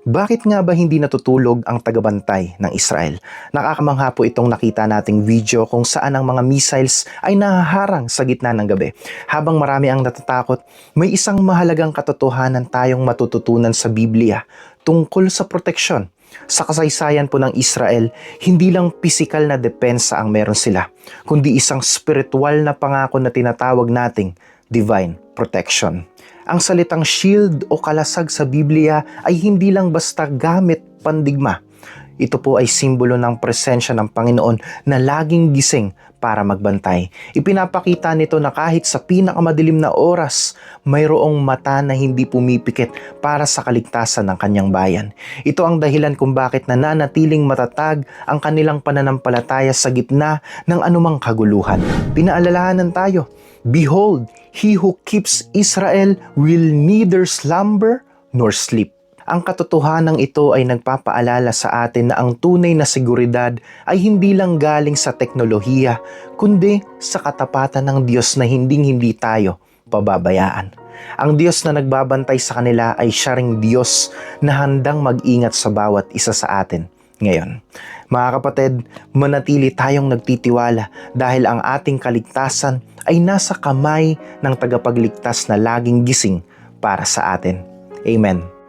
Bakit nga ba hindi natutulog ang tagabantay ng Israel? Nakakamangha po itong nakita nating video kung saan ang mga missiles ay nahaharang sa gitna ng gabi. Habang marami ang natatakot, may isang mahalagang katotohanan tayong matututunan sa Biblia tungkol sa proteksyon. Sa kasaysayan po ng Israel, hindi lang pisikal na depensa ang meron sila, kundi isang spiritual na pangako na tinatawag nating divine protection. Ang salitang shield o kalasag sa Biblia ay hindi lang basta gamit pandigma. Ito po ay simbolo ng presensya ng Panginoon na laging gising para magbantay. Ipinapakita nito na kahit sa pinakamadilim na oras, mayroong mata na hindi pumipikit para sa kaligtasan ng kanyang bayan. Ito ang dahilan kung bakit nananatiling matatag ang kanilang pananampalataya sa gitna ng anumang kaguluhan. Pinaalalahanan tayo, "Behold, he who keeps Israel will neither slumber nor sleep." Ang katotohanan ito ay nagpapaalala sa atin na ang tunay na seguridad ay hindi lang galing sa teknolohiya, kundi sa katapatan ng Diyos na hinding-hindi tayo pababayaan. Ang Diyos na nagbabantay sa kanila ay siya ring Diyos na handang mag-ingat sa bawat isa sa atin ngayon. Mga kapatid, manatili tayong nagtitiwala dahil ang ating kaligtasan ay nasa kamay ng tagapagligtas na laging gising para sa atin. Amen.